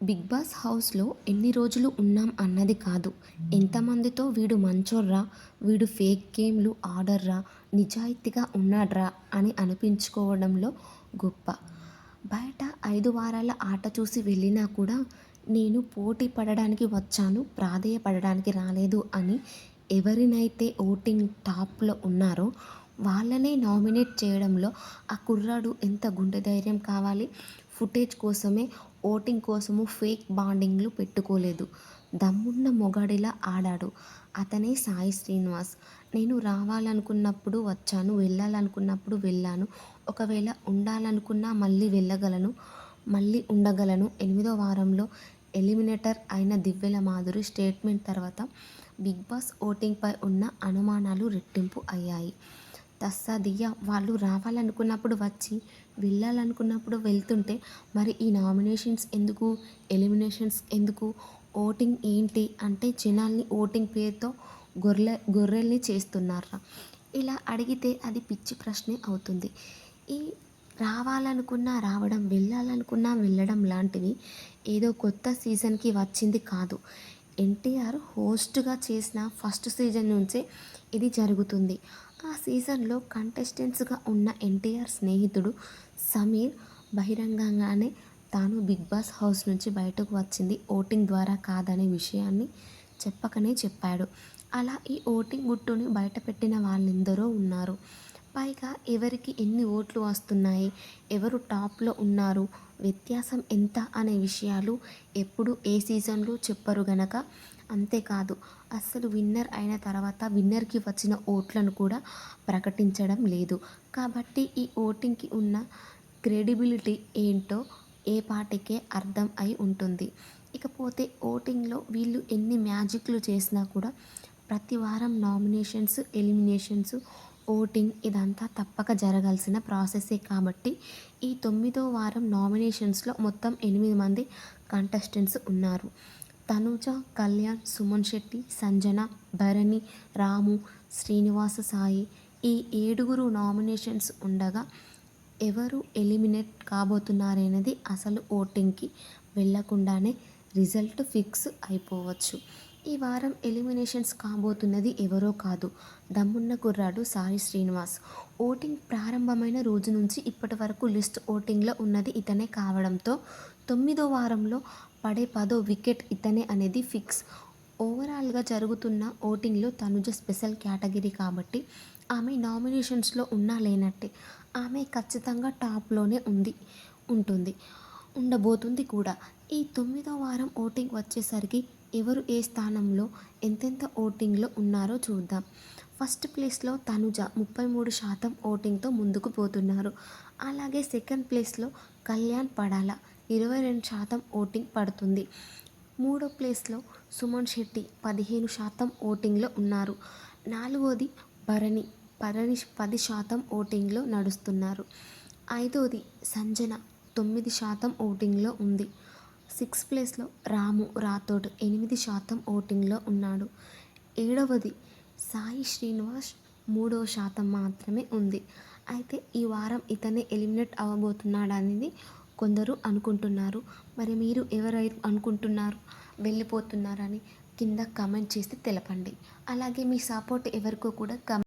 Big boss హౌస్‌లో ఎన్ని రోజులు ఉన్నాం అన్నది కాదు. ఎంతమందితో వీడు మంచోడ్రా, వీడు ఫేక్ గేమ్‌లు ఆడర్రా, నిజాయితీగా ఉన్నాడ్రా అని అనిపించుకోవడంలో గొప్ప. బయట 5 వారాల ఆట చూసి వెళ్ళినా కూడా నేను పోటీ పడడానికి వచ్చాను, ప్రాధేయపడడానికి రాలేదు అని ఎవరినైతే ఓటింగ్ టాప్‌లో ఉన్నారో వాళ్ళనే నామినేట్ చేయడంలో ఆ కుర్రాడు ఎంత గుండె ధైర్యం కావాలి. ఫుటేజ్ కోసమే, ఓటింగ్ కోసము ఫేక్ బాండింగ్లు పెట్టుకోలేదు. దమ్మున్న మొగాడిలా ఆడాడు. అతనే సాయి శ్రీనివాస్. నేను రావాలనుకున్నప్పుడు వచ్చాను, వెళ్ళాలనుకున్నప్పుడు వెళ్ళాను. ఒకవేళ ఉండాలనుకున్నా మళ్ళీ వెళ్ళగలను, మళ్ళీ ఉండగలను. 8వ వారంలో ఎలిమినేటర్ అయిన దివ్యల మాధురి స్టేట్మెంట్ తర్వాత బిగ్ బాస్ ఓటింగ్పై ఉన్న అనుమానాలు రెట్టింపు అయ్యాయి. తస్సదియ్య వాళ్ళు రావాలనుకున్నప్పుడు వచ్చి, వెళ్ళాలనుకున్నప్పుడు వెళ్తుంటే మరి ఈ నామినేషన్స్ ఎందుకు? ఎలిమినేషన్స్ ఎందుకు? ఓటింగ్ ఏంటి అంటే జనాల్ని ఓటింగ్ పేరుతో గొర్రెల్ని చేస్తున్నారా? ఇలా అడిగితే అది పిచ్చి ప్రశ్నే అవుతుంది. ఈ రావాలనుకున్నా రావడం, వెళ్ళాలనుకున్నా వెళ్ళడం లాంటివి ఏదో కొత్త సీజన్‌కి వచ్చింది కాదు. ఎన్టీఆర్ హోస్ట్‌గా చేసిన ఫస్ట్ సీజన్ నుంచే ఇది జరుగుతుంది. ఆ సీజన్‌లో కంటెస్టెంట్స్‌గా ఉన్న ఎన్టీఆర్ స్నేహితుడు సమీర్ బహిరంగంగానే తాను బిగ్ బాస్ హౌస్ నుంచి బయటకు వచ్చింది ఓటింగ్ ద్వారా కాదనే విషయాన్ని చెప్పకనే చెప్పాడు. అలా ఈ ఓటింగ్ గుట్టుని బయటపెట్టిన వాళ్ళెందరో ఉన్నారు. పైగా ఎవరికి ఎన్ని ఓట్లు వస్తున్నాయి, ఎవరు టాప్‌లో ఉన్నారు, వ్యత్యాసం ఎంత అనే విషయాలు ఎప్పుడు ఏ సీజన్‌లో చెప్పరు గనక. అంతేకాదు, అస్సలు విన్నర్ అయిన తర్వాత విన్నర్‌కి వచ్చిన ఓట్లను కూడా ప్రకటించడం లేదు. కాబట్టి ఈ ఓటింగ్‌కి ఉన్న క్రెడిబిలిటీ ఏంటో ఏ పాటికే అర్థం అయి ఉంటుంది. ఇకపోతే ఓటింగ్‌లో వీళ్ళు ఎన్ని మ్యాజిక్‌లు చేసినా కూడా ప్రతి వారం నామినేషన్స్, ఎలిమినేషన్స్, ఓటింగ్ ఇదంతా తప్పక జరగాల్సిన ప్రాసెసే కాబట్టి ఈ 9వ వారం నామినేషన్స్‌లో మొత్తం 8 మంది కంటెస్టెంట్స్ ఉన్నారు. తనూజ, కళ్యాణ్, సుమన్ శెట్టి, సంజన, భరణి, రాము, శ్రీనివాస సాయి ఈ 7గురు నామినేషన్స్ ఉండగా ఎవరు ఎలిమినేట్ కాబోతున్నారనేది అసలు ఓటింగ్‌కి వెళ్ళకుండానే రిజల్ట్ ఫిక్స్ అయిపోవచ్చు. ఈ వారం ఎలిమినేషన్స్ కాబోతున్నది ఎవరో కాదు, దమ్మున్న కుర్రాడు సాయి శ్రీనివాస్. ఓటింగ్ ప్రారంభమైన రోజు నుంచి ఇప్పటి వరకు లిస్ట్ ఓటింగ్‌లో ఉన్నది ఇతనే కావడంతో 9వ వారంలో పడే 10వ వికెట్ ఇతనే అనేది ఫిక్స్. ఓవరాల్‌గా జరుగుతున్న ఓటింగ్‌లో తనుజ స్పెషల్ కేటగిరీ కాబట్టి ఆమె నామినేషన్స్‌లో ఉన్నా లేనట్టే. ఆమె ఖచ్చితంగా టాప్‌లోనే ఉంటుంది. ఉండబోతుంది కూడా. ఈ 9వ వారం ఓటింగ్ వచ్చేసరికి ఎవరు ఏ స్థానంలో ఎంతెంత ఓటింగ్‌లో ఉన్నారో చూద్దాం. ఫస్ట్ ప్లేస్‌లో తనుజ 33% ఓటింగ్‌తో ముందుకు పోతున్నారు. అలాగే సెకండ్ ప్లేస్‌లో కళ్యాణ్ పడాల 22% ఓటింగ్ పడుతుంది. మూడో ప్లేస్‌లో సుమన్ శెట్టి 15% ఓటింగ్‌లో ఉన్నారు. నాలుగోది భరణి 10% ఓటింగ్‌లో నడుస్తున్నారు. ఐదోది సంజన 9% ఓటింగ్‌లో ఉంది. సిక్స్త్ ప్లేస్‌లో రాము రాథోడ్ 8% ఓటింగ్‌లో ఉన్నాడు. ఏడవది సాయి శ్రీనివాస్ 3% మాత్రమే ఉంది. అయితే ఈ వారం ఇతనే ఎలిమినేట్ అవ్వబోతున్నాడనేది కొందరు అనుకుంటున్నారు. మరి మీరు అనుకుంటున్నారు వెళ్ళిపోతున్నారని కింద కామెంట్ చేసి తెలపండి. అలాగే మీ సపోర్ట్ ఎవరికో కూడా